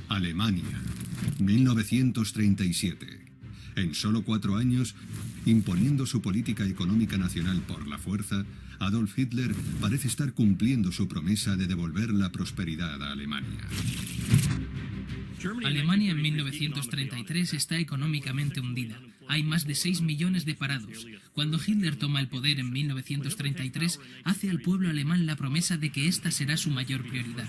Alemania, 1937. En solo 4 años, imponiendo su política económica nacional por la fuerza, Adolf Hitler parece estar cumpliendo su promesa de devolver la prosperidad a Alemania. Alemania en 1933 está económicamente hundida. Hay más de 6 millones de parados. Cuando Hitler toma el poder en 1933, hace al pueblo alemán la promesa de que esta será su mayor prioridad.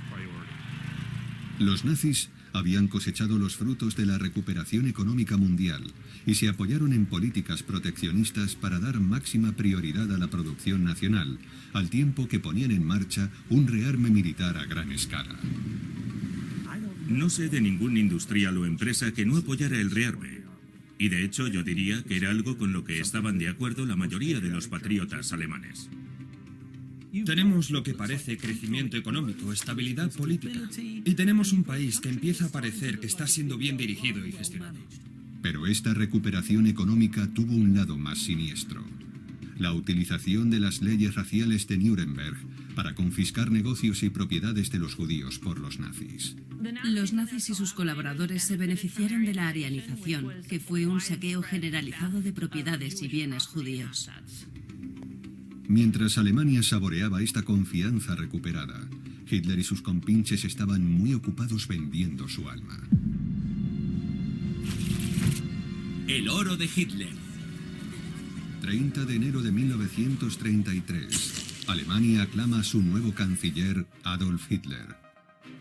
Los nazis habían cosechado los frutos de la recuperación económica mundial y se apoyaron en políticas proteccionistas para dar máxima prioridad a la producción nacional, al tiempo que ponían en marcha un rearme militar a gran escala. No sé de ningún industrial o empresa que no apoyara el rearme. Y de hecho yo diría que era algo con lo que estaban de acuerdo la mayoría de los patriotas alemanes. Tenemos lo que parece crecimiento económico, estabilidad política. Y tenemos un país que empieza a parecer que está siendo bien dirigido y gestionado. Pero esta recuperación económica tuvo un lado más siniestro: la utilización de las leyes raciales de Nuremberg para confiscar negocios y propiedades de los judíos por los nazis. Los nazis y sus colaboradores se beneficiaron de la arianización, que fue un saqueo generalizado de propiedades y bienes judíos. Mientras Alemania saboreaba esta confianza recuperada, Hitler y sus compinches estaban muy ocupados vendiendo su alma. El oro de Hitler. 30 de enero de 1933. Alemania aclama a su nuevo canciller, Adolf Hitler.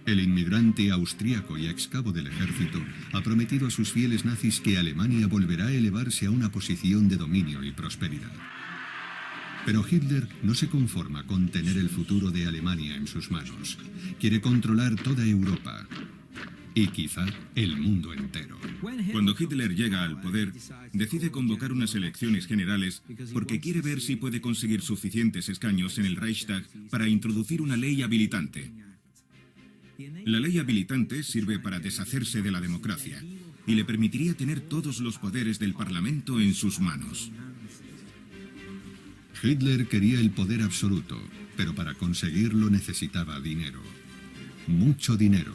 El inmigrante austríaco y excabo del ejército ha prometido a sus fieles nazis que Alemania volverá a elevarse a una posición de dominio y prosperidad. Pero Hitler no se conforma con tener el futuro de Alemania en sus manos. Quiere controlar toda Europa y quizá el mundo entero. Cuando Hitler llega al poder, decide convocar unas elecciones generales porque quiere ver si puede conseguir suficientes escaños en el Reichstag para introducir una ley habilitante. La ley habilitante sirve para deshacerse de la democracia y le permitiría tener todos los poderes del Parlamento en sus manos. Hitler quería el poder absoluto, pero para conseguirlo necesitaba dinero. Mucho dinero.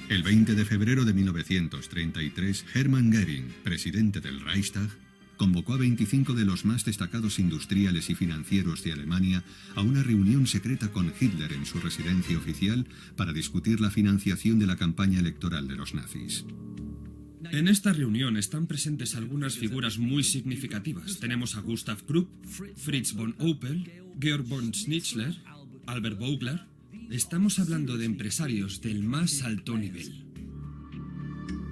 El 20 de febrero de 1933, Hermann Göring, presidente del Reichstag, convocó a 25 de los más destacados industriales y financieros de Alemania a una reunión secreta con Hitler en su residencia oficial para discutir la financiación de la campaña electoral de los nazis. En esta reunión están presentes algunas figuras muy significativas. Tenemos a Gustav Krupp, Fritz von Opel, Georg von Schnitzler, Albert Vogler. Estamos hablando de empresarios del más alto nivel.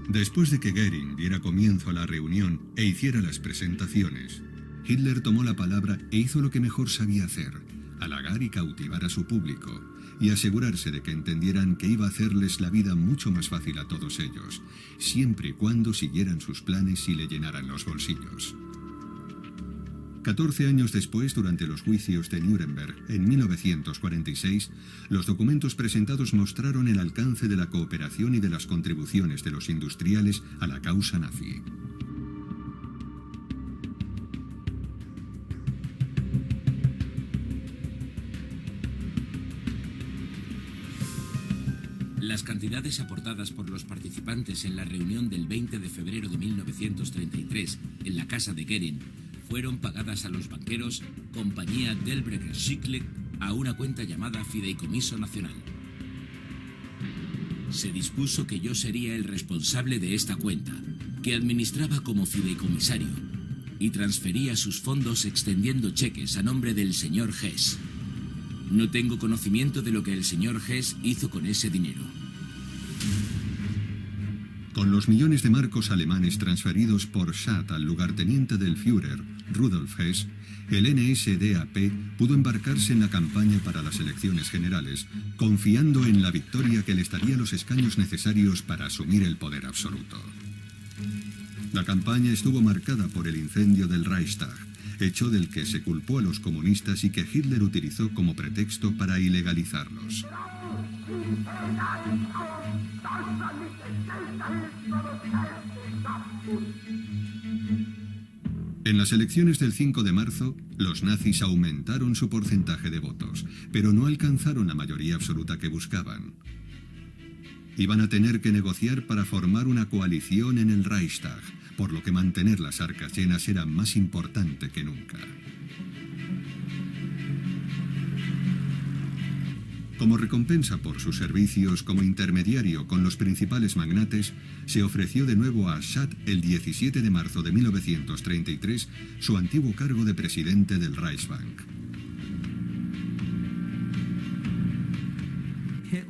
Después de que Göring diera comienzo a la reunión e hiciera las presentaciones, Hitler tomó la palabra e hizo lo que mejor sabía hacer: halagar y cautivar a su público, y asegurarse de que entendieran que iba a hacerles la vida mucho más fácil a todos ellos, siempre y cuando siguieran sus planes y le llenaran los bolsillos. 14 años después, durante los juicios de Nuremberg, en 1946, los documentos presentados mostraron el alcance de la cooperación y de las contribuciones de los industriales a la causa nazi. Las cantidades aportadas por los participantes en la reunión del 20 de febrero de 1933 en la casa de Göring fueron pagadas a los banqueros Compañía Delbrecht Schickle a una cuenta llamada Fideicomiso Nacional. Se dispuso que yo sería el responsable de esta cuenta, que administraba como fideicomisario, y transfería sus fondos extendiendo cheques a nombre del señor Hess. No tengo conocimiento de lo que el señor Hess hizo con ese dinero. Con los millones de marcos alemanes transferidos por Schatt al lugarteniente del Führer, Rudolf Hess, el NSDAP pudo embarcarse en la campaña para las elecciones generales, confiando en la victoria que les daría los escaños necesarios para asumir el poder absoluto. La campaña estuvo marcada por el incendio del Reichstag, hecho del que se culpó a los comunistas y que Hitler utilizó como pretexto para ilegalizarlos. En las elecciones del 5 de marzo, los nazis aumentaron su porcentaje de votos, pero no alcanzaron la mayoría absoluta que buscaban. Iban a tener que negociar para formar una coalición en el Reichstag, por lo que mantener las arcas llenas era más importante que nunca. Como recompensa por sus servicios como intermediario con los principales magnates, se ofreció de nuevo a Schadt el 17 de marzo de 1933 su antiguo cargo de presidente del Reichsbank.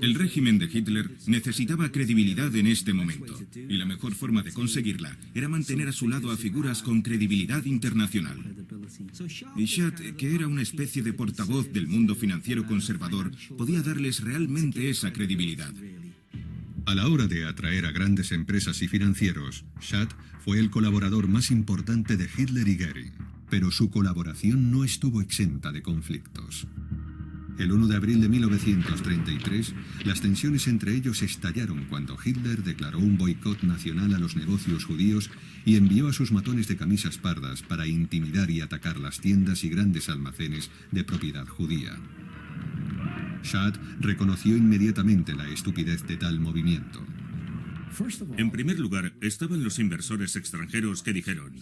El régimen de Hitler necesitaba credibilidad en este momento, y la mejor forma de conseguirla era mantener a su lado a figuras con credibilidad internacional. Y Schadt, que era una especie de portavoz del mundo financiero conservador, podía darles realmente esa credibilidad. A la hora de atraer a grandes empresas y financieros, Schadt fue el colaborador más importante de Hitler y Göring, pero su colaboración no estuvo exenta de conflictos. El 1 de abril de 1933, las tensiones entre ellos estallaron cuando Hitler declaró un boicot nacional a los negocios judíos y envió a sus matones de camisas pardas para intimidar y atacar las tiendas y grandes almacenes de propiedad judía. Schadt reconoció inmediatamente la estupidez de tal movimiento. En primer lugar, estaban los inversores extranjeros que dijeron: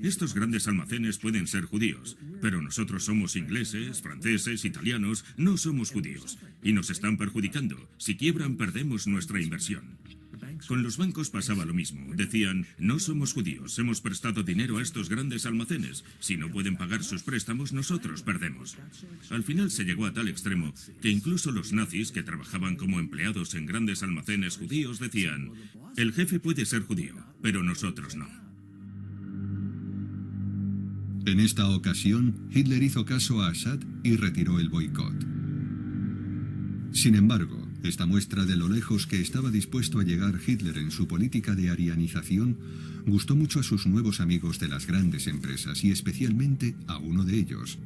estos grandes almacenes pueden ser judíos, pero nosotros somos ingleses, franceses, italianos, no somos judíos, y nos están perjudicando. Si quiebran, perdemos nuestra inversión. Con los bancos pasaba lo mismo. Decían: no somos judíos, hemos prestado dinero a estos grandes almacenes. Si no pueden pagar sus préstamos, nosotros perdemos. Al final se llegó a tal extremo que incluso los nazis, que trabajaban como empleados en grandes almacenes judíos, decían: el jefe puede ser judío, pero nosotros no. En esta ocasión, Hitler hizo caso a Schadt y retiró el boicot. Sin embargo, esta muestra de lo lejos que estaba dispuesto a llegar Hitler en su política de arianización gustó mucho a sus nuevos amigos de las grandes empresas y especialmente a uno de ellos,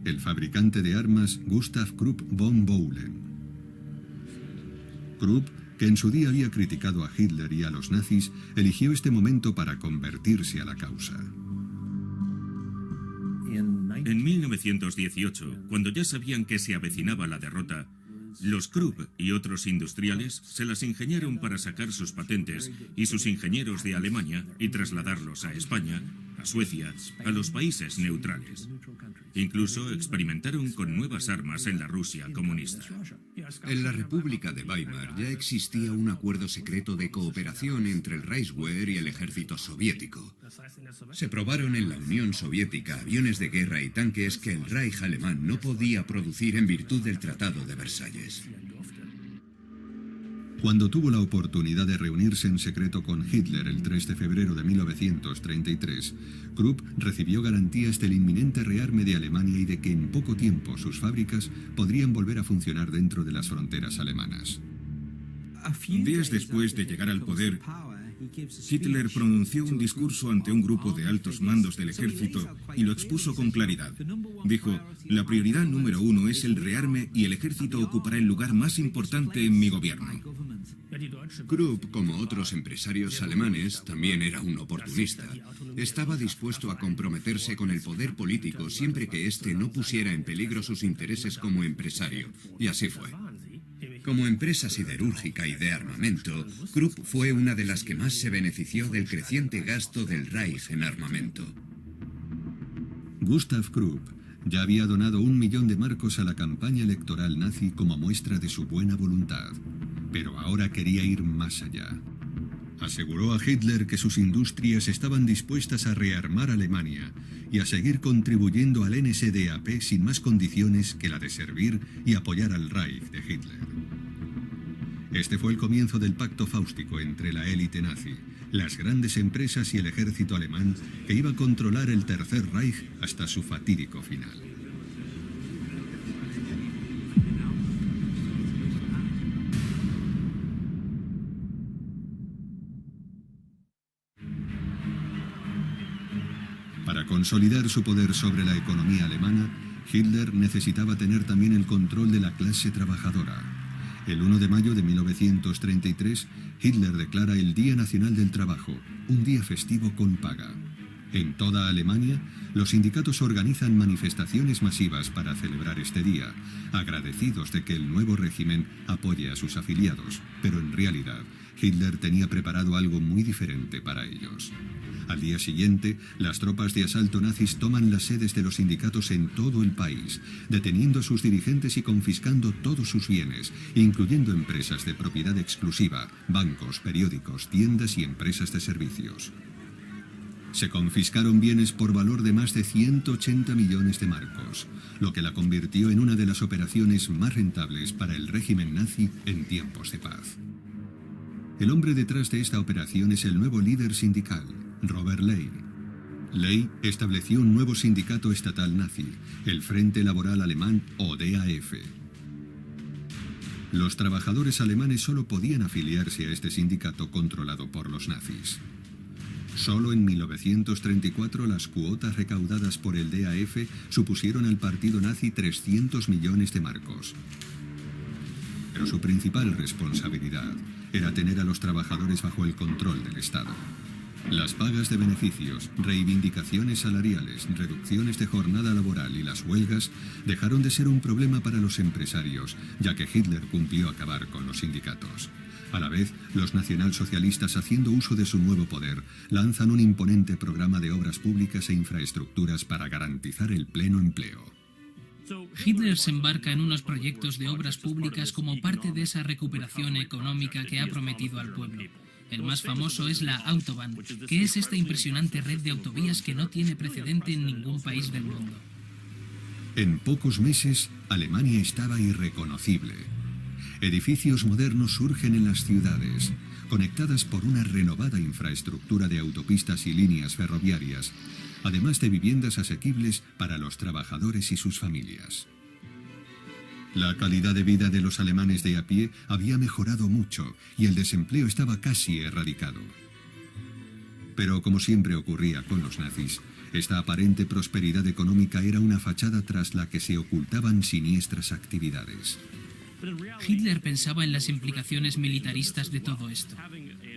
el fabricante de armas Gustav Krupp von Bohlen. Krupp, que en su día había criticado a Hitler y a los nazis, eligió este momento para convertirse a la causa. En 1918, cuando ya sabían que se avecinaba la derrota, los Krupp y otros industriales se las ingeniaron para sacar sus patentes y sus ingenieros de Alemania y trasladarlos a España, a Suecia, a los países neutrales. Incluso experimentaron con nuevas armas en la Rusia comunista. En la República de Weimar ya existía un acuerdo secreto de cooperación entre el Reichswehr y el ejército soviético. Se probaron en la Unión Soviética aviones de guerra y tanques que el Reich alemán no podía producir en virtud del Tratado de Versalles. Cuando tuvo la oportunidad de reunirse en secreto con Hitler el 3 de febrero de 1933, Krupp recibió garantías del inminente rearme de Alemania y de que en poco tiempo sus fábricas podrían volver a funcionar dentro de las fronteras alemanas. Días después de llegar al poder, Hitler pronunció un discurso ante un grupo de altos mandos del ejército y lo expuso con claridad. Dijo: la prioridad número 1 es el rearme y el ejército ocupará el lugar más importante en mi gobierno. Krupp, como otros empresarios alemanes, también era un oportunista. Estaba dispuesto a comprometerse con el poder político siempre que éste no pusiera en peligro sus intereses como empresario. Y así fue. Como empresa siderúrgica y de armamento, Krupp fue una de las que más se benefició del creciente gasto del Reich en armamento. Gustav Krupp ya había donado 1 millón de marcos a la campaña electoral nazi como muestra de su buena voluntad, pero ahora quería ir más allá. Aseguró a Hitler que sus industrias estaban dispuestas a rearmar Alemania y a seguir contribuyendo al NSDAP sin más condiciones que la de servir y apoyar al Reich de Hitler. Este fue el comienzo del pacto fáustico entre la élite nazi, las grandes empresas y el ejército alemán que iba a controlar el Tercer Reich hasta su fatídico final. Para consolidar su poder sobre la economía alemana, Hitler necesitaba tener también el control de la clase trabajadora. El 1 de mayo de 1933, Hitler declara el Día Nacional del Trabajo, un día festivo con paga. En toda Alemania, los sindicatos organizan manifestaciones masivas para celebrar este día, agradecidos de que el nuevo régimen apoye a sus afiliados. Pero en realidad, Hitler tenía preparado algo muy diferente para ellos. Al día siguiente, las tropas de asalto nazis toman las sedes de los sindicatos en todo el país, deteniendo a sus dirigentes y confiscando todos sus bienes, incluyendo empresas de propiedad exclusiva, bancos, periódicos, tiendas y empresas de servicios. Se confiscaron bienes por valor de más de 180 millones de marcos, lo que la convirtió en una de las operaciones más rentables para el régimen nazi en tiempos de paz. El hombre detrás de esta operación es el nuevo líder sindical, Robert Ley. Ley estableció un nuevo sindicato estatal nazi, el Frente Laboral Alemán o DAF. Los trabajadores alemanes solo podían afiliarse a este sindicato controlado por los nazis. Solo en 1934 las cuotas recaudadas por el DAF supusieron al partido nazi 300 millones de marcos. Pero su principal responsabilidad era tener a los trabajadores bajo el control del Estado. Las pagas de beneficios, reivindicaciones salariales, reducciones de jornada laboral y las huelgas dejaron de ser un problema para los empresarios, ya que Hitler cumplió acabar con los sindicatos. A la vez, los nacionalsocialistas, haciendo uso de su nuevo poder, lanzan un imponente programa de obras públicas e infraestructuras para garantizar el pleno empleo. Hitler se embarca en unos proyectos de obras públicas como parte de esa recuperación económica que ha prometido al pueblo. El más famoso es la Autobahn, que es esta impresionante red de autovías que no tiene precedente en ningún país del mundo. En pocos meses, Alemania estaba irreconocible. Edificios modernos surgen en las ciudades, conectadas por una renovada infraestructura de autopistas y líneas ferroviarias, además de viviendas asequibles para los trabajadores y sus familias. La calidad de vida de los alemanes de a pie había mejorado mucho y el desempleo estaba casi erradicado. Pero como siempre ocurría con los nazis, esta aparente prosperidad económica era una fachada tras la que se ocultaban siniestras actividades. Hitler pensaba en las implicaciones militaristas de todo esto.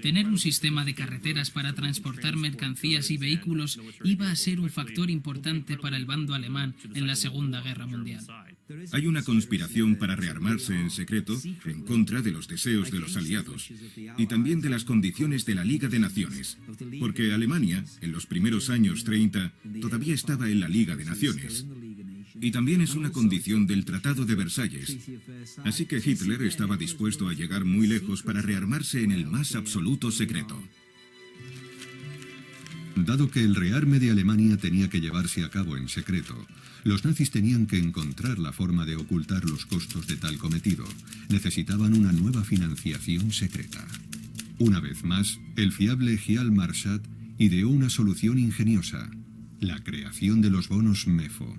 Tener un sistema de carreteras para transportar mercancías y vehículos iba a ser un factor importante para el bando alemán en la Segunda Guerra Mundial. Hay una conspiración para rearmarse en secreto en contra de los deseos de los aliados y también de las condiciones de la Liga de Naciones, porque Alemania, en los primeros años 30, todavía estaba en la Liga de Naciones. Y también es una condición del Tratado de Versalles. Así que Hitler estaba dispuesto a llegar muy lejos para rearmarse en el más absoluto secreto. Dado que el rearme de Alemania tenía que llevarse a cabo en secreto, los nazis tenían que encontrar la forma de ocultar los costos de tal cometido. Necesitaban una nueva financiación secreta. Una vez más, el fiable Gial Marschat ideó una solución ingeniosa: la creación de los bonos MEFO.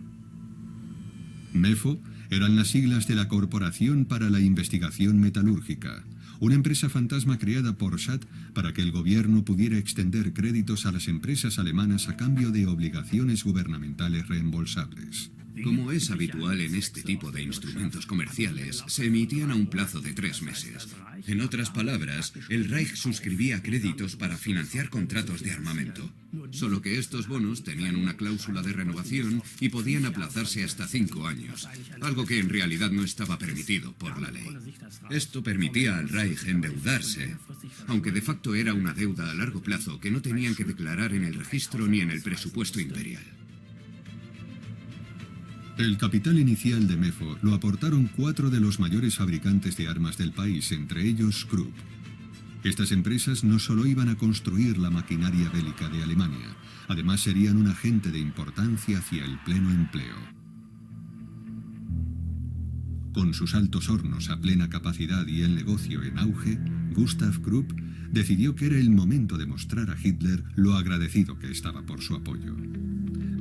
MEFO eran las siglas de la Corporación para la Investigación Metalúrgica, una empresa fantasma creada por Schatt para que el gobierno pudiera extender créditos a las empresas alemanas a cambio de obligaciones gubernamentales reembolsables. Como es habitual en este tipo de instrumentos comerciales, se emitían a un plazo de 3 meses. En otras palabras, el Reich suscribía créditos para financiar contratos de armamento. Solo que estos bonos tenían una cláusula de renovación y podían aplazarse hasta 5 años, algo que en realidad no estaba permitido por la ley. Esto permitía al Reich endeudarse, aunque de facto era una deuda a largo plazo que no tenían que declarar en el registro ni en el presupuesto imperial. El capital inicial de MEFO lo aportaron 4 de los mayores fabricantes de armas del país, entre ellos Krupp. Estas empresas no solo iban a construir la maquinaria bélica de Alemania, además serían un agente de importancia hacia el pleno empleo. Con sus altos hornos a plena capacidad y el negocio en auge, Gustav Krupp decidió que era el momento de mostrar a Hitler lo agradecido que estaba por su apoyo.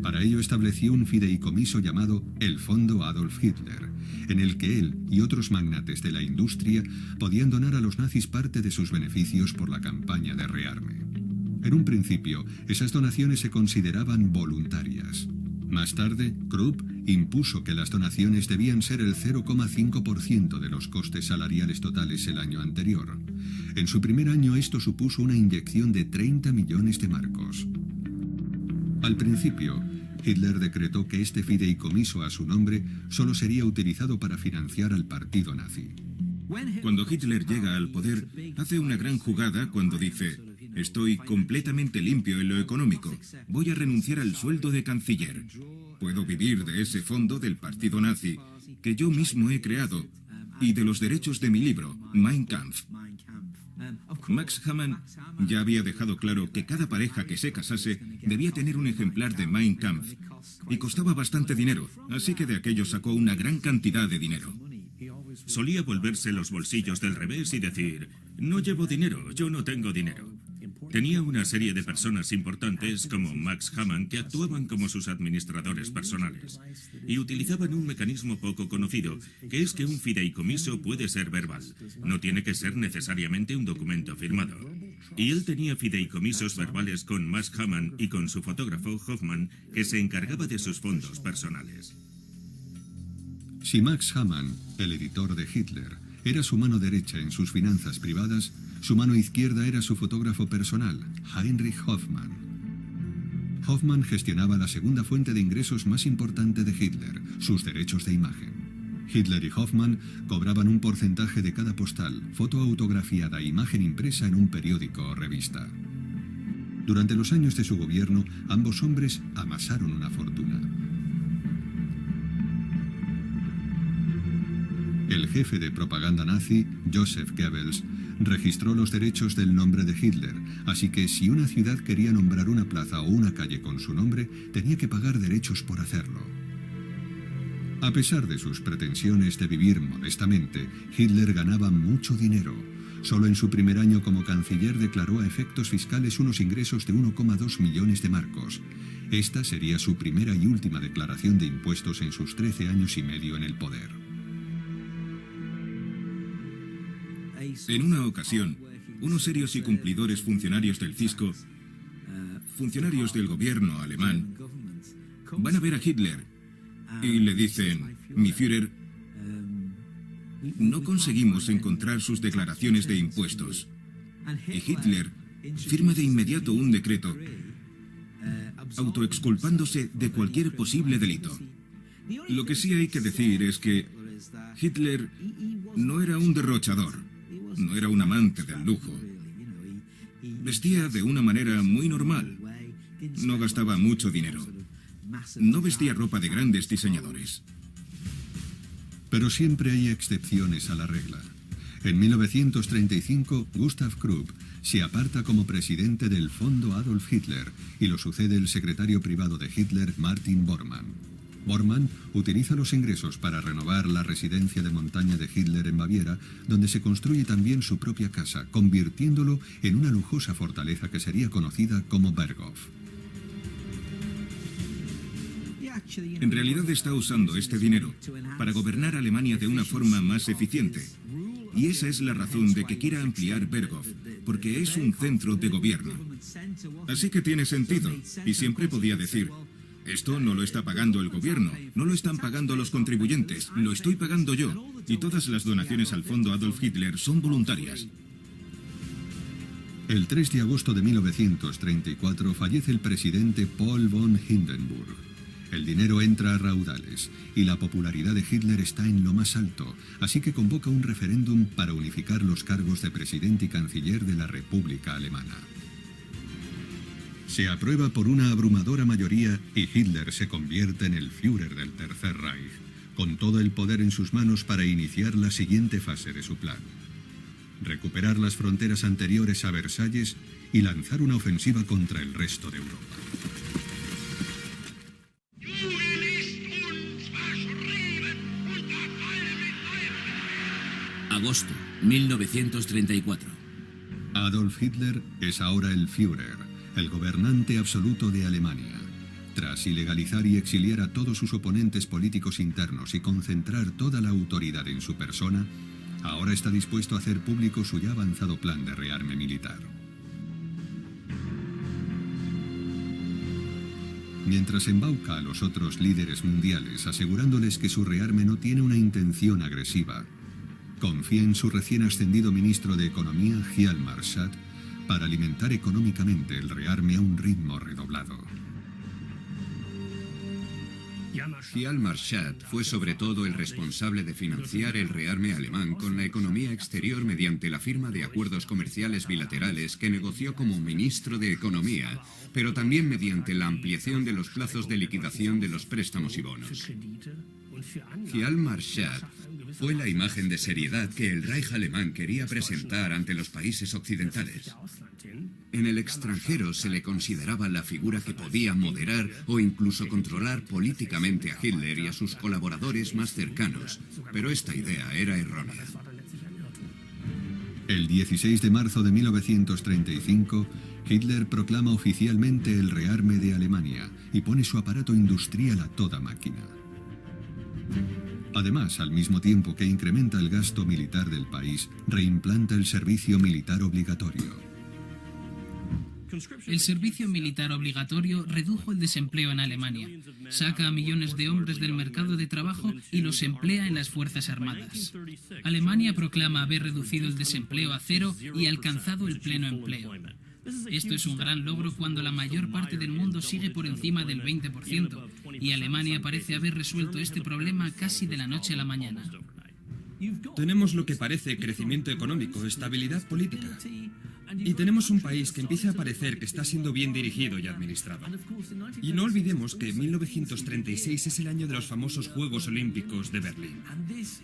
Para ello estableció un fideicomiso llamado el Fondo Adolf Hitler, en el que él y otros magnates de la industria podían donar a los nazis parte de sus beneficios por la campaña de rearme. En un principio, esas donaciones se consideraban voluntarias. Más tarde, Krupp impuso que las donaciones debían ser el 0,5% de los costes salariales totales el año anterior. En su primer año esto supuso una inyección de 30 millones de marcos. Al principio, Hitler decretó que este fideicomiso a su nombre solo sería utilizado para financiar al partido nazi. Cuando Hitler llega al poder, hace una gran jugada cuando dice: estoy completamente limpio en lo económico, voy a renunciar al sueldo de canciller. Puedo vivir de ese fondo del partido nazi que yo mismo he creado y de los derechos de mi libro, Mein Kampf. Max Hamann ya había dejado claro que cada pareja que se casase debía tener un ejemplar de Mein Kampf y costaba bastante dinero, así que de aquello sacó una gran cantidad de dinero. Solía volverse los bolsillos del revés y decir: no llevo dinero, yo no tengo dinero. Tenía una serie de personas importantes como Max Hamann que actuaban como sus administradores personales y utilizaban un mecanismo poco conocido, que es que un fideicomiso puede ser verbal, no tiene que ser necesariamente un documento firmado. Y él tenía fideicomisos verbales con Max Hamann y con su fotógrafo Hoffman, que se encargaba de sus fondos personales. Si Max Hamann, el editor de Hitler, era su mano derecha en sus finanzas privadas, su mano izquierda era su fotógrafo personal, Heinrich Hoffmann. Hoffmann gestionaba la segunda fuente de ingresos más importante de Hitler, sus derechos de imagen. Hitler y Hoffmann cobraban un porcentaje de cada postal, foto autografiada e imagen impresa en un periódico o revista. Durante los años de su gobierno, ambos hombres amasaron una fortuna. El jefe de propaganda nazi, Joseph Goebbels, registró los derechos del nombre de Hitler, así que si una ciudad quería nombrar una plaza o una calle con su nombre, tenía que pagar derechos por hacerlo. A pesar de sus pretensiones de vivir modestamente, Hitler ganaba mucho dinero. Solo en su primer año como canciller declaró a efectos fiscales unos ingresos de 1,2 millones de marcos. Esta sería su primera y última declaración de impuestos en sus 13 años y medio en el poder. En una ocasión, unos serios y cumplidores funcionarios del fisco, funcionarios del gobierno alemán, van a ver a Hitler y le dicen: mi Führer, no conseguimos encontrar sus declaraciones de impuestos. Y Hitler firma de inmediato un decreto autoexculpándose de cualquier posible delito. Lo que sí hay que decir es que Hitler no era un derrochador, no era un amante del lujo. Vestía de una manera muy normal. No gastaba mucho dinero. No vestía ropa de grandes diseñadores. Pero siempre hay excepciones a la regla. En 1935, Gustav Krupp se aparta como presidente del Fondo Adolf Hitler y lo sucede el secretario privado de Hitler, Martin Bormann. Bormann utiliza los ingresos para renovar la residencia de montaña de Hitler en Baviera, donde se construye también su propia casa, convirtiéndolo en una lujosa fortaleza que sería conocida como Berghof. En realidad está usando este dinero para gobernar Alemania de una forma más eficiente. Y esa es la razón de que quiera ampliar Berghof, porque es un centro de gobierno. Así que tiene sentido, y siempre podía decir: esto no lo está pagando el gobierno, no lo están pagando los contribuyentes, lo estoy pagando yo, y todas las donaciones al fondo Adolf Hitler son voluntarias. El 3 de agosto de 1934 fallece el presidente Paul von Hindenburg. El dinero entra a raudales y la popularidad de Hitler está en lo más alto, así que convoca un referéndum para unificar los cargos de presidente y canciller de la República Alemana. Se aprueba por una abrumadora mayoría y Hitler se convierte en el Führer del Tercer Reich, con todo el poder en sus manos para iniciar la siguiente fase de su plan: recuperar las fronteras anteriores a Versalles y lanzar una ofensiva contra el resto de Europa. Agosto, 1934. Adolf Hitler es ahora el Führer, el gobernante absoluto de Alemania. Tras ilegalizar y exiliar a todos sus oponentes políticos internos y concentrar toda la autoridad en su persona, ahora está dispuesto a hacer público su ya avanzado plan de rearme militar. Mientras embauca a los otros líderes mundiales asegurándoles que su rearme no tiene una intención agresiva, confía en su recién ascendido ministro de Economía, Hjalmar Schacht, para alimentar económicamente el rearme a un ritmo redoblado. Hjalmar Schacht fue sobre todo el responsable de financiar el rearme alemán con la economía exterior mediante la firma de acuerdos comerciales bilaterales que negoció como ministro de Economía, pero también mediante la ampliación de los plazos de liquidación de los préstamos y bonos. Hjalmar Schacht fue la imagen de seriedad que el Reich alemán quería presentar ante los países occidentales. En el extranjero se le consideraba la figura que podía moderar o incluso controlar políticamente a Hitler y a sus colaboradores más cercanos, pero esta idea era errónea. El 16 de marzo de 1935, Hitler proclama oficialmente el rearme de Alemania y pone su aparato industrial a toda máquina. Además, al mismo tiempo que incrementa el gasto militar del país, reimplanta el servicio militar obligatorio. El servicio militar obligatorio redujo el desempleo en Alemania, saca a millones de hombres del mercado de trabajo y los emplea en las Fuerzas Armadas. Alemania proclama haber reducido el desempleo a cero y alcanzado el pleno empleo. Esto es un gran logro cuando la mayor parte del mundo sigue por encima del 20% y Alemania parece haber resuelto este problema casi de la noche a la mañana. Tenemos lo que parece crecimiento económico, estabilidad política. Y tenemos un país que empieza a parecer que está siendo bien dirigido y administrado. Y no olvidemos que 1936 es el año de los famosos Juegos Olímpicos de Berlín.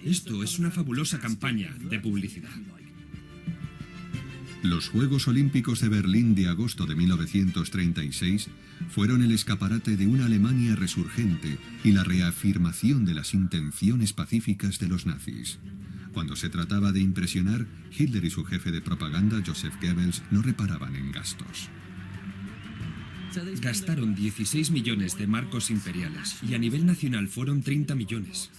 Esto es una fabulosa campaña de publicidad. Los Juegos Olímpicos de Berlín de agosto de 1936 fueron el escaparate de una Alemania resurgente y la reafirmación de las intenciones pacíficas de los nazis. Cuando se trataba de impresionar, Hitler y su jefe de propaganda, Joseph Goebbels, no reparaban en gastos. Gastaron 16 millones de marcos imperiales y a nivel nacional fueron 30 millones.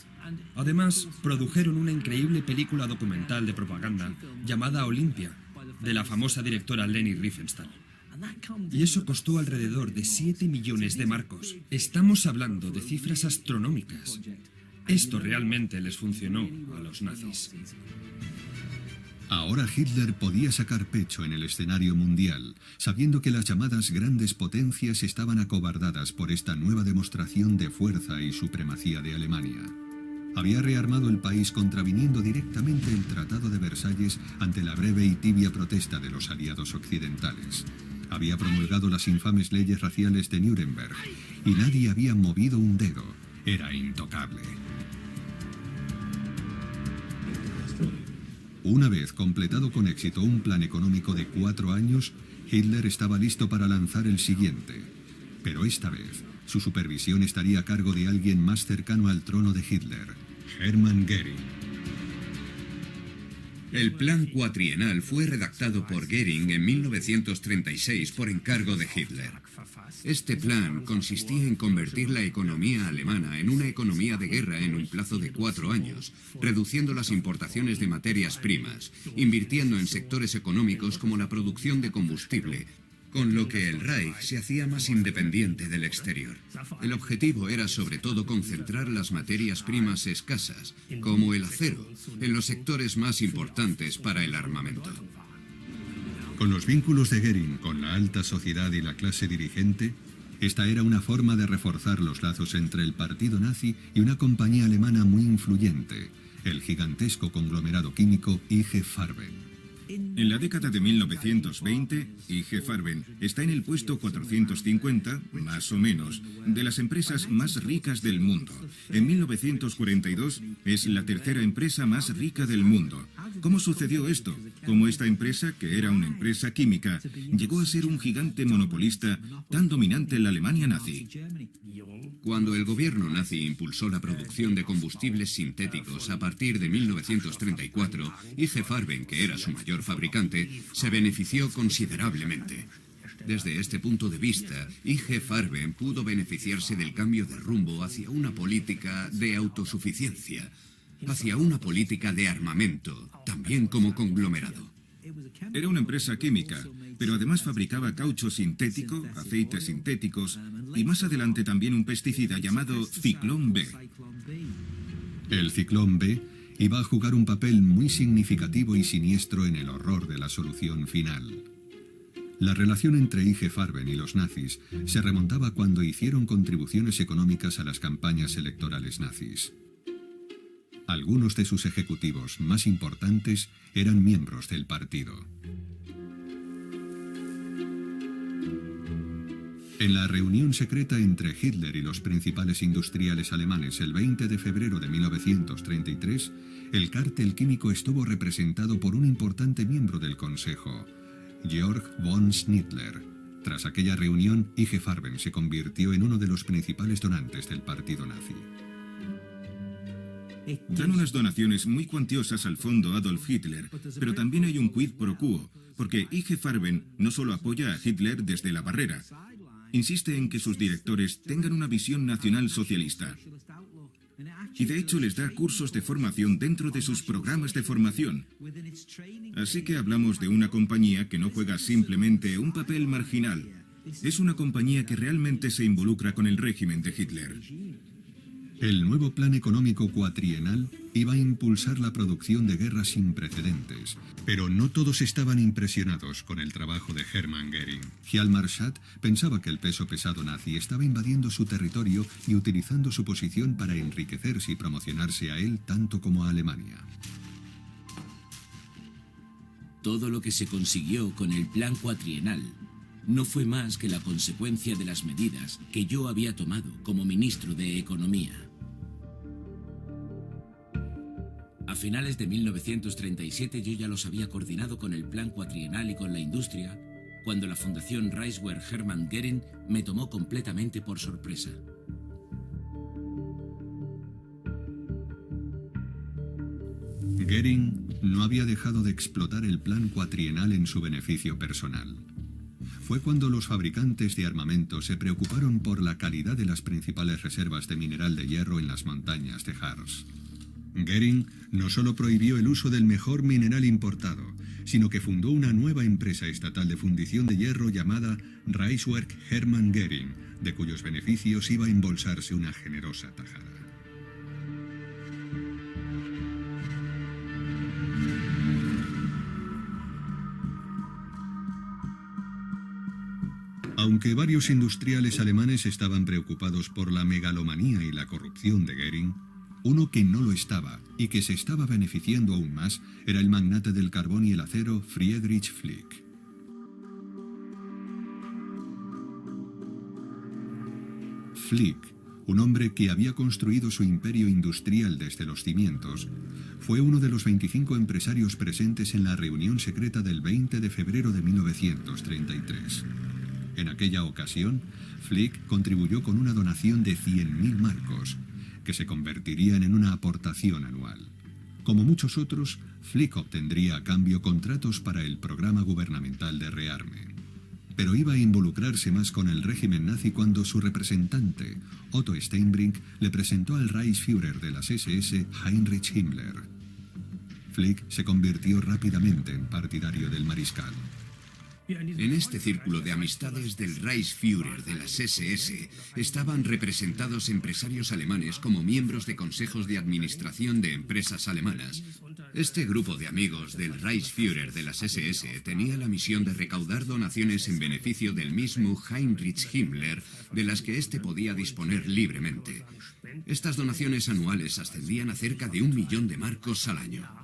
Además, produjeron una increíble película documental de propaganda llamada Olimpia, de la famosa directora Leni Riefenstahl. Y eso costó alrededor de 7 millones de marcos. Estamos hablando de cifras astronómicas. Esto realmente les funcionó a los nazis. Ahora Hitler podía sacar pecho en el escenario mundial, sabiendo que las llamadas grandes potencias estaban acobardadas por esta nueva demostración de fuerza y supremacía de Alemania. Había rearmado el país contraviniendo directamente el Tratado de Versalles ante la breve y tibia protesta de los aliados occidentales. Había promulgado las infames leyes raciales de Nuremberg y nadie había movido un dedo. Era intocable. Una vez completado con éxito un plan económico de 4 años, Hitler estaba listo para lanzar el siguiente. Pero esta vez, su supervisión estaría a cargo de alguien más cercano al trono de Hitler, Hermann Göring. El plan cuatrienal fue redactado por Göring en 1936 por encargo de Hitler. Este plan consistía en convertir la economía alemana en una economía de guerra en un plazo de 4 años, reduciendo las importaciones de materias primas, invirtiendo en sectores económicos como la producción de combustible, con lo que el Reich se hacía más independiente del exterior. El objetivo era sobre todo concentrar las materias primas escasas, como el acero, en los sectores más importantes para el armamento. Con los vínculos de Göring con la alta sociedad y la clase dirigente, esta era una forma de reforzar los lazos entre el partido nazi y una compañía alemana muy influyente, el gigantesco conglomerado químico IG Farben. En la década de 1920, IG Farben está en el puesto 450, más o menos, de las empresas más ricas del mundo. En 1942 es la tercera empresa más rica del mundo. ¿Cómo sucedió esto? Como esta empresa, que era una empresa química, llegó a ser un gigante monopolista tan dominante en la Alemania nazi. Cuando el gobierno nazi impulsó la producción de combustibles sintéticos a partir de 1934, IG Farben, que era su mayor fabricante, se benefició considerablemente. Desde este punto de vista, IG Farben pudo beneficiarse del cambio de rumbo hacia una política de autosuficiencia, hacia una política de armamento, también como conglomerado. Era una empresa química, pero además fabricaba caucho sintético, aceites sintéticos y más adelante también un pesticida llamado Ciclón B. El Ciclón B iba a jugar un papel muy significativo y siniestro en el horror de la solución final. La relación entre IG Farben y los nazis se remontaba cuando hicieron contribuciones económicas a las campañas electorales nazis. Algunos de sus ejecutivos más importantes eran miembros del partido. En la reunión secreta entre Hitler y los principales industriales alemanes el 20 de febrero de 1933, el cártel químico estuvo representado por un importante miembro del Consejo, Georg von Schnittler. Tras aquella reunión, IG Farben se convirtió en uno de los principales donantes del partido nazi. Dan unas donaciones muy cuantiosas al fondo Adolf Hitler, pero también hay un quid pro quo, porque IG Farben no solo apoya a Hitler desde la barrera, insiste en que sus directores tengan una visión nacional socialista. Y de hecho les da cursos de formación dentro de sus programas de formación. Así que hablamos de una compañía que no juega simplemente un papel marginal. Es una compañía que realmente se involucra con el régimen de Hitler. El nuevo plan económico cuatrienal iba a impulsar la producción de guerra sin precedentes, pero no todos estaban impresionados con el trabajo de Hermann Göring. Hjalmar Schacht pensaba que el peso pesado nazi estaba invadiendo su territorio y utilizando su posición para enriquecerse y promocionarse a él tanto como a Alemania. Todo lo que se consiguió con el plan cuatrienal no fue más que la consecuencia de las medidas que yo había tomado como ministro de Economía. A finales de 1937 yo ya los había coordinado con el plan cuatrienal y con la industria, cuando la Fundación Reichswehr Hermann Göring me tomó completamente por sorpresa. Göring no había dejado de explotar el plan cuatrienal en su beneficio personal. Fue cuando los fabricantes de armamento se preocuparon por la calidad de las principales reservas de mineral de hierro en las montañas de Harz. Göring no solo prohibió el uso del mejor mineral importado, sino que fundó una nueva empresa estatal de fundición de hierro llamada Reichswerk Hermann Göring, de cuyos beneficios iba a embolsarse una generosa tajada. Aunque varios industriales alemanes estaban preocupados por la megalomanía y la corrupción de Göring, uno que no lo estaba y que se estaba beneficiando aún más era el magnate del carbón y el acero Friedrich Flick. Flick, un hombre que había construido su imperio industrial desde los cimientos, fue uno de los 25 empresarios presentes en la reunión secreta del 20 de febrero de 1933. En aquella ocasión, Flick contribuyó con una donación de 100.000 marcos, que se convertirían en una aportación anual. Como muchos otros, Flick obtendría a cambio contratos para el programa gubernamental de rearme. Pero iba a involucrarse más con el régimen nazi cuando su representante, Otto Steinbrink, le presentó al Reichsführer de las SS, Heinrich Himmler. Flick se convirtió rápidamente en partidario del mariscal. En este círculo de amistades del Reichsführer de las SS estaban representados empresarios alemanes como miembros de consejos de administración de empresas alemanas. Este grupo de amigos del Reichsführer de las SS tenía la misión de recaudar donaciones en beneficio del mismo Heinrich Himmler, de las que éste podía disponer libremente. Estas donaciones anuales ascendían a cerca de 1 millón de marcos al año.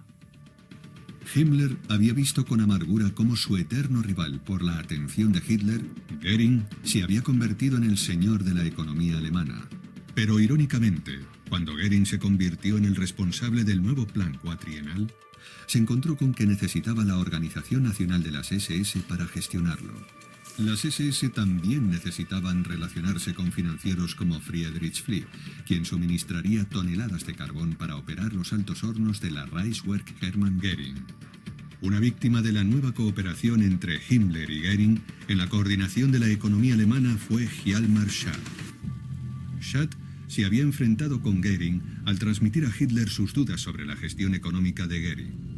Himmler había visto con amargura cómo su eterno rival por la atención de Hitler, Göring, se había convertido en el señor de la economía alemana. Pero irónicamente, cuando Göring se convirtió en el responsable del nuevo plan cuatrienal, se encontró con que necesitaba la Organización Nacional de las SS para gestionarlo. Las SS también necesitaban relacionarse con financieros como Friedrich Flick, quien suministraría toneladas de carbón para operar los altos hornos de la Reichswerk Hermann Göring. Una víctima de la nueva cooperación entre Himmler y Göring en la coordinación de la economía alemana fue Hjalmar Schacht. Schacht se había enfrentado con Göring al transmitir a Hitler sus dudas sobre la gestión económica de Göring.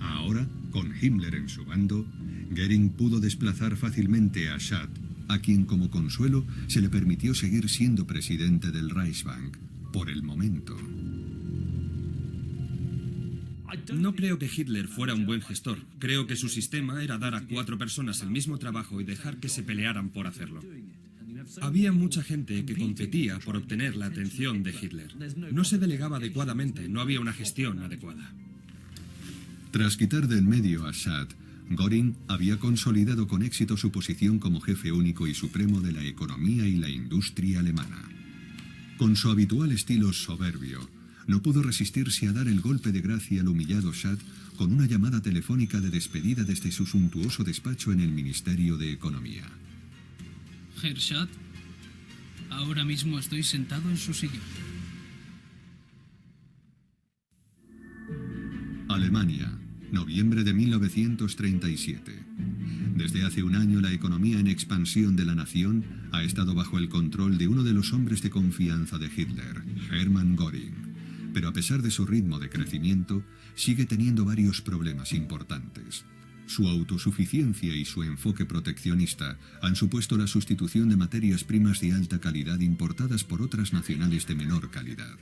Ahora, con Himmler en su bando, Göring pudo desplazar fácilmente a Schacht, a quien como consuelo se le permitió seguir siendo presidente del Reichsbank, por el momento. No creo que Hitler fuera un buen gestor. Creo que su sistema era dar a 4 personas el mismo trabajo y dejar que se pelearan por hacerlo. Había mucha gente que competía por obtener la atención de Hitler. No se delegaba adecuadamente, no había una gestión adecuada. Tras quitar del medio a Schad, Göring había consolidado con éxito su posición como jefe único y supremo de la economía y la industria alemana. Con su habitual estilo soberbio, no pudo resistirse a dar el golpe de gracia al humillado Schad con una llamada telefónica de despedida desde su suntuoso despacho en el Ministerio de Economía. Herr Schad, ahora mismo estoy sentado en su sillón. Alemania, noviembre de 1937. Desde hace un año la economía en expansión de la nación ha estado bajo el control de uno de los hombres de confianza de Hitler, Hermann Göring. Pero a pesar de su ritmo de crecimiento, sigue teniendo varios problemas importantes. Su autosuficiencia y su enfoque proteccionista han supuesto la sustitución de materias primas de alta calidad importadas por otras nacionales de menor calidad.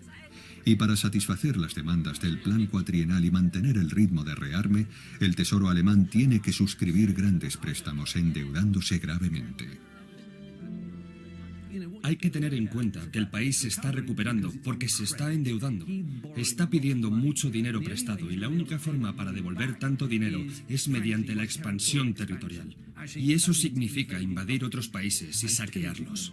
Y para satisfacer las demandas del plan cuatrienal y mantener el ritmo de rearme, el Tesoro alemán tiene que suscribir grandes préstamos endeudándose gravemente. Hay que tener en cuenta que el país se está recuperando porque se está endeudando. Está pidiendo mucho dinero prestado y la única forma para devolver tanto dinero es mediante la expansión territorial. Y eso significa invadir otros países y saquearlos.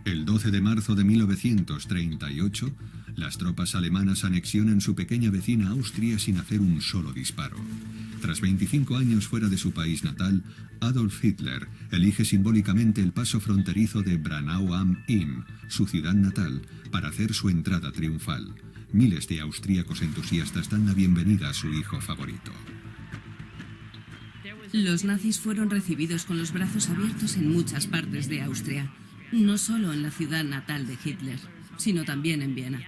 El 12 de marzo de 1938, las tropas alemanas anexionan su pequeña vecina Austria sin hacer un solo disparo. Tras 25 años fuera de su país natal, Adolf Hitler elige simbólicamente el paso fronterizo de Braunau am Inn, su ciudad natal, para hacer su entrada triunfal. Miles de austríacos entusiastas dan la bienvenida a su hijo favorito. Los nazis fueron recibidos con los brazos abiertos en muchas partes de Austria, no solo en la ciudad natal de Hitler, sino también en Viena.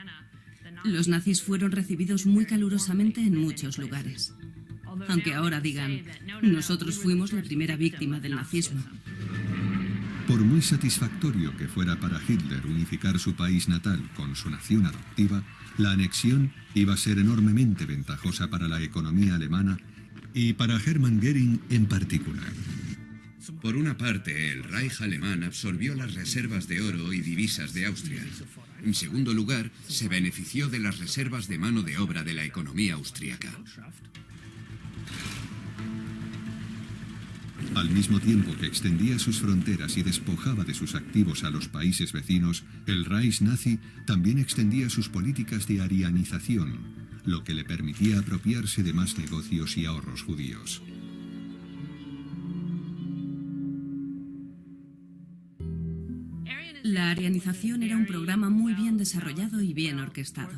Los nazis fueron recibidos muy calurosamente en muchos lugares. Aunque ahora digan, nosotros fuimos la primera víctima del nazismo. Por muy satisfactorio que fuera para Hitler unificar su país natal con su nación adoptiva, la anexión iba a ser enormemente ventajosa para la economía alemana y para Hermann Göring en particular. Por una parte, el Reich alemán absorbió las reservas de oro y divisas de Austria. En segundo lugar, se benefició de las reservas de mano de obra de la economía austríaca. Al mismo tiempo que extendía sus fronteras y despojaba de sus activos a los países vecinos, el Reich nazi también extendía sus políticas de arianización, lo que le permitía apropiarse de más negocios y ahorros judíos. La arianización era un programa muy bien desarrollado y bien orquestado.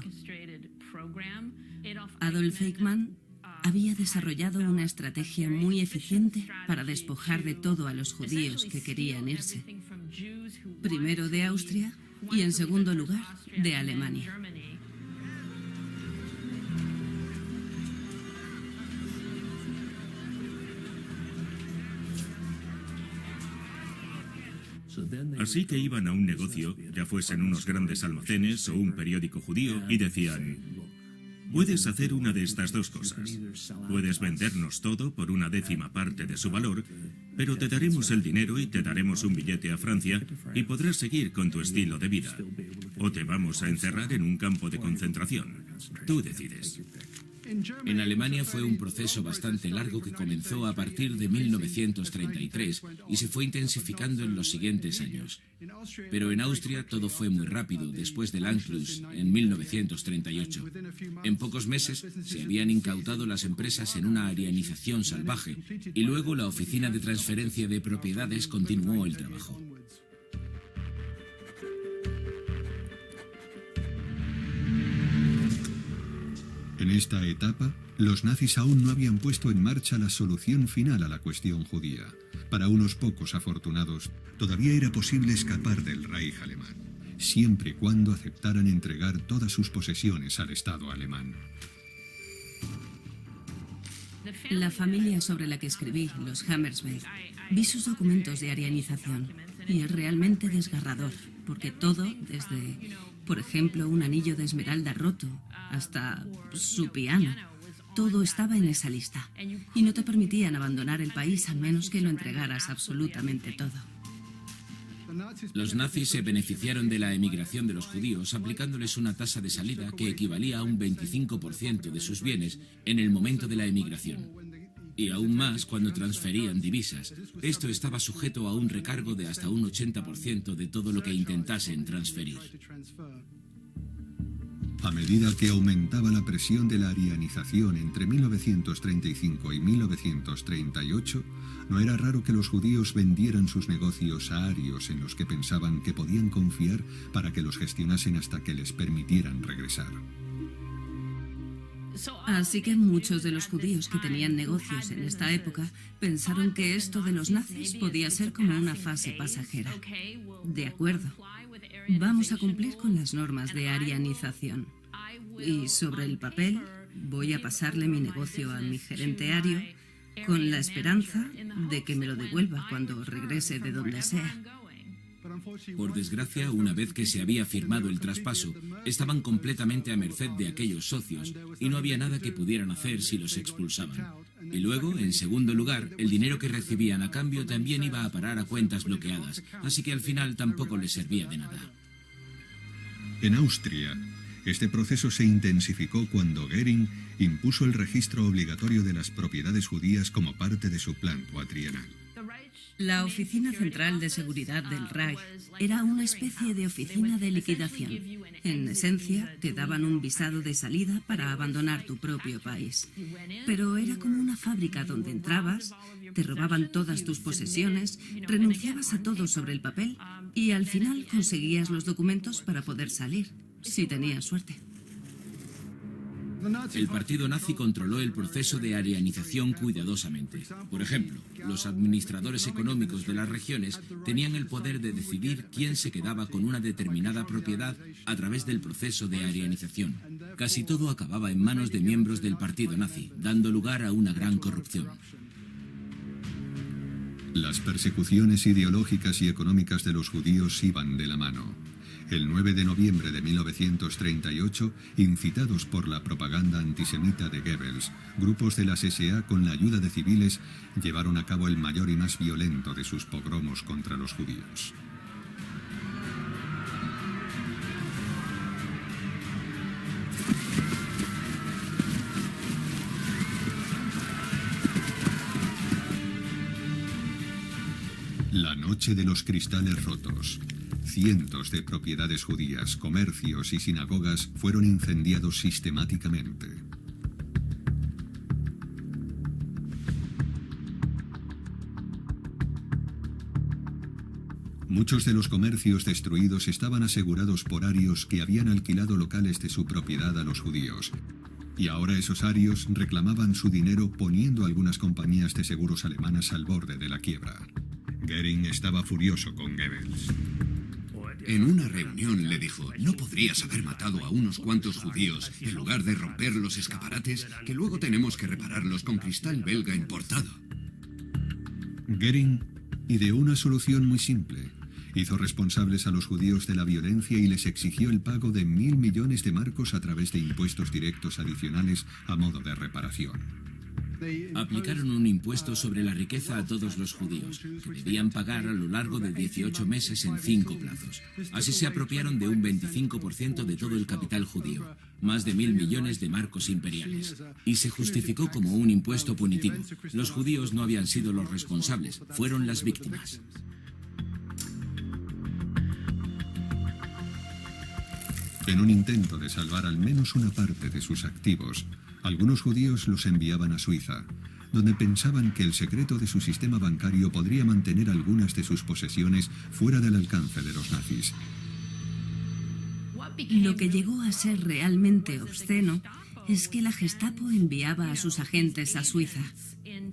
Adolf Eichmann había desarrollado una estrategia muy eficiente para despojar de todo a los judíos que querían irse. Primero de Austria y en segundo lugar de Alemania. Así que iban a un negocio, ya fuesen unos grandes almacenes o un periódico judío, y decían: puedes hacer una de estas dos cosas. Puedes vendernos todo por 1/10 parte de su valor, pero te daremos el dinero y te daremos un billete a Francia y podrás seguir con tu estilo de vida. O te vamos a encerrar en un campo de concentración. Tú decides. En Alemania fue un proceso bastante largo que comenzó a partir de 1933 y se fue intensificando en los siguientes años. Pero en Austria todo fue muy rápido después del Anschluss en 1938. En pocos meses se habían incautado las empresas en una arianización salvaje y luego la Oficina de Transferencia de Propiedades continuó el trabajo. En esta etapa, los nazis aún no habían puesto en marcha la solución final a la cuestión judía. Para unos pocos afortunados, todavía era posible escapar del Reich alemán, siempre y cuando aceptaran entregar todas sus posesiones al Estado alemán. La familia sobre la que escribí, los Hammersbach, vi sus documentos de arianización y es realmente desgarrador, porque todo, desde Por ejemplo, un anillo de esmeralda roto, hasta su piano. Todo estaba en esa lista. Y no te permitían abandonar el país a menos que lo entregaras absolutamente todo. Los nazis se beneficiaron de la emigración de los judíos aplicándoles una tasa de salida que equivalía a un 25% de sus bienes en el momento de la emigración. Y aún más cuando transferían divisas. Esto estaba sujeto a un recargo de hasta un 80% de todo lo que intentasen transferir. A medida que aumentaba la presión de la arianización entre 1935 y 1938, no era raro que los judíos vendieran sus negocios a arios en los que pensaban que podían confiar para que los gestionasen hasta que les permitieran regresar. Así que muchos de los judíos que tenían negocios en esta época pensaron que esto de los nazis podía ser como una fase pasajera. De acuerdo. Vamos a cumplir con las normas de arianización. Y sobre el papel, voy a pasarle mi negocio a mi gerente ario con la esperanza de que me lo devuelva cuando regrese de donde sea. Por desgracia, una vez que se había firmado el traspaso, estaban completamente a merced de aquellos socios y no había nada que pudieran hacer si los expulsaban. Y luego, en segundo lugar, el dinero que recibían a cambio también iba a parar a cuentas bloqueadas, así que al final tampoco les servía de nada. En Austria, este proceso se intensificó cuando Goering impuso el registro obligatorio de las propiedades judías como parte de su plan cuatrienal. La Oficina Central de Seguridad del Reich era una especie de oficina de liquidación. En esencia, te daban un visado de salida para abandonar tu propio país. Pero era como una fábrica donde entrabas, te robaban todas tus posesiones, renunciabas a todo sobre el papel y al final conseguías los documentos para poder salir, si tenías suerte. El partido nazi controló el proceso de arianización cuidadosamente. Por ejemplo, los administradores económicos de las regiones tenían el poder de decidir quién se quedaba con una determinada propiedad a través del proceso de arianización. Casi todo acababa en manos de miembros del partido nazi, dando lugar a una gran corrupción. Las persecuciones ideológicas y económicas de los judíos iban de la mano. El 9 de noviembre de 1938, incitados por la propaganda antisemita de Goebbels, grupos de las SA, con la ayuda de civiles, llevaron a cabo el mayor y más violento de sus pogromos contra los judíos. La noche de los cristales rotos. Cientos de propiedades judías, comercios y sinagogas fueron incendiados sistemáticamente. Muchos de los comercios destruidos estaban asegurados por arios que habían alquilado locales de su propiedad a los judíos. Y ahora esos arios reclamaban su dinero poniendo a algunas compañías de seguros alemanas al borde de la quiebra. Goering estaba furioso con Goebbels. En una reunión le dijo, ¿no podrías haber matado a unos cuantos judíos en lugar de romper los escaparates que luego tenemos que repararlos con cristal belga importado? Goering ideó una solución muy simple. Hizo responsables a los judíos de la violencia y les exigió el pago de 1.000 millones de marcos a través de impuestos directos adicionales a modo de reparación. Aplicaron un impuesto sobre la riqueza a todos los judíos, que debían pagar a lo largo de 18 meses en 5 plazos. Así se apropiaron de un 25% de todo el capital judío, más de 1.000 millones de marcos imperiales. Y se justificó como un impuesto punitivo. Los judíos no habían sido los responsables, fueron las víctimas. En un intento de salvar al menos una parte de sus activos, algunos judíos los enviaban a Suiza, donde pensaban que el secreto de su sistema bancario podría mantener algunas de sus posesiones fuera del alcance de los nazis. Lo que llegó a ser realmente obsceno es que la Gestapo enviaba a sus agentes a Suiza,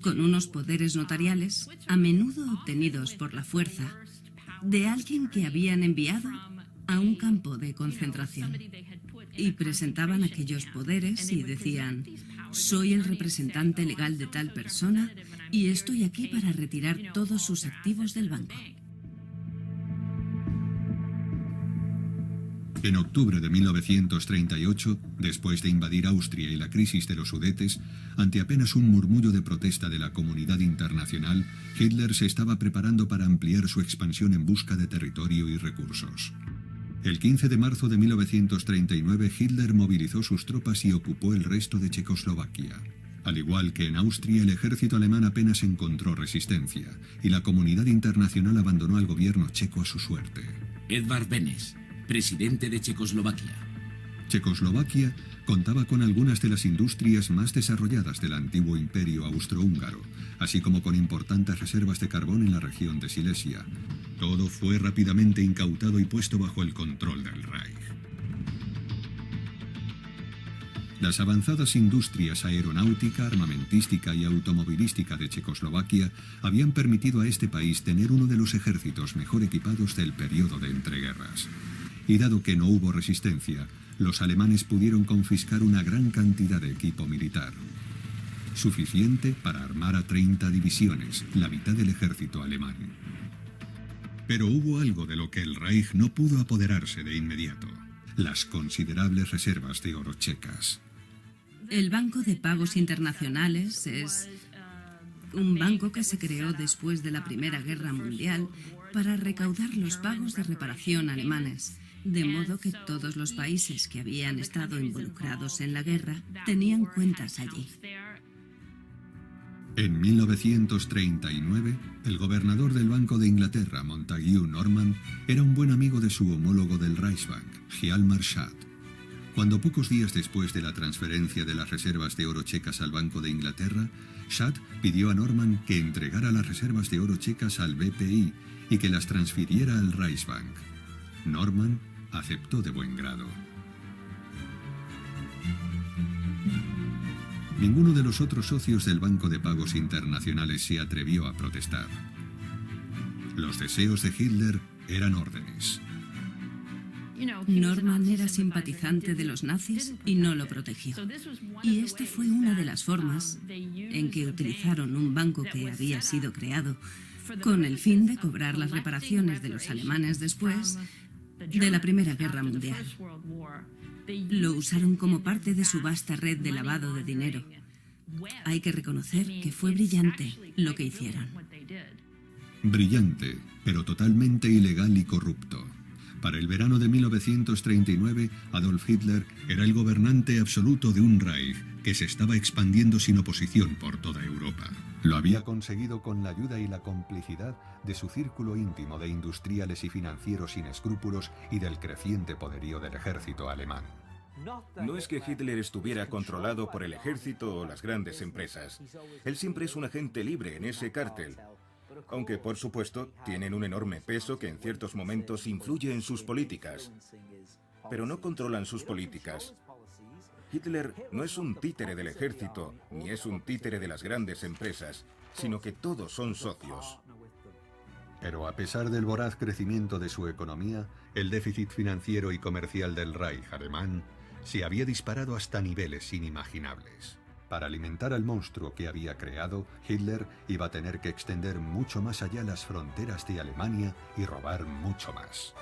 con unos poderes notariales, a menudo obtenidos por la fuerza, de alguien que habían enviado a un campo de concentración. Y presentaban aquellos poderes y decían, soy el representante legal de tal persona y estoy aquí para retirar todos sus activos del banco. En octubre de 1938, después de invadir Austria y la crisis de los Sudetes, ante apenas un murmullo de protesta de la comunidad internacional, Hitler se estaba preparando para ampliar su expansión en busca de territorio y recursos. El 15 de marzo de 1939, Hitler movilizó sus tropas y ocupó el resto de Checoslovaquia. Al igual que en Austria, el ejército alemán apenas encontró resistencia, y la comunidad internacional abandonó al gobierno checo a su suerte. Edvard Benes, presidente de Checoslovaquia. Checoslovaquia contaba con algunas de las industrias más desarrolladas del antiguo imperio austrohúngaro, así como con importantes reservas de carbón en la región de Silesia. Todo fue rápidamente incautado y puesto bajo el control del Reich. Las avanzadas industrias aeronáutica, armamentística y automovilística de Checoslovaquia habían permitido a este país tener uno de los ejércitos mejor equipados del periodo de entreguerras. Y dado que no hubo resistencia, los alemanes pudieron confiscar una gran cantidad de equipo militar, suficiente para armar a 30 divisiones, la mitad del ejército alemán. Pero hubo algo de lo que el Reich no pudo apoderarse de inmediato: las considerables reservas de oro checas. El Banco de Pagos Internacionales es un banco que se creó después de la Primera Guerra Mundial para recaudar los pagos de reparación alemanes, de modo que todos los países que habían estado involucrados en la guerra tenían cuentas allí. En 1939, el gobernador del Banco de Inglaterra, Montague Norman, era un buen amigo de su homólogo del Reichsbank, Hjalmar Schacht. Cuando pocos días después de la transferencia de las reservas de oro checas al Banco de Inglaterra, Schacht pidió a Norman que entregara las reservas de oro checas al BPI y que las transfiriera al Reichsbank. Norman aceptó de buen grado. Ninguno de los otros socios del Banco de Pagos Internacionales se atrevió a protestar. Los deseos de Hitler eran órdenes. Norman era simpatizante de los nazis y no lo protegió. Y esta fue una de las formas en que utilizaron un banco que había sido creado con el fin de cobrar las reparaciones de los alemanes después de la Primera Guerra Mundial. Lo usaron como parte de su vasta red de lavado de dinero. Hay que reconocer que fue brillante lo que hicieron. Brillante, pero totalmente ilegal y corrupto. Para el verano de 1939, Adolf Hitler era el gobernante absoluto de un Reich que se estaba expandiendo sin oposición por toda Europa. Lo había conseguido con la ayuda y la complicidad de su círculo íntimo de industriales y financieros sin escrúpulos y del creciente poderío del ejército alemán. No es que Hitler estuviera controlado por el ejército o las grandes empresas. Él siempre es un agente libre en ese cártel. Aunque, por supuesto, tienen un enorme peso que en ciertos momentos influye en sus políticas. Pero no controlan sus políticas. Hitler no es un títere del ejército, ni es un títere de las grandes empresas, sino que todos son socios. Pero a pesar del voraz crecimiento de su economía, el déficit financiero y comercial del Reich alemán se había disparado hasta niveles inimaginables. Para alimentar al monstruo que había creado, Hitler iba a tener que extender mucho más allá las fronteras de Alemania y robar mucho más.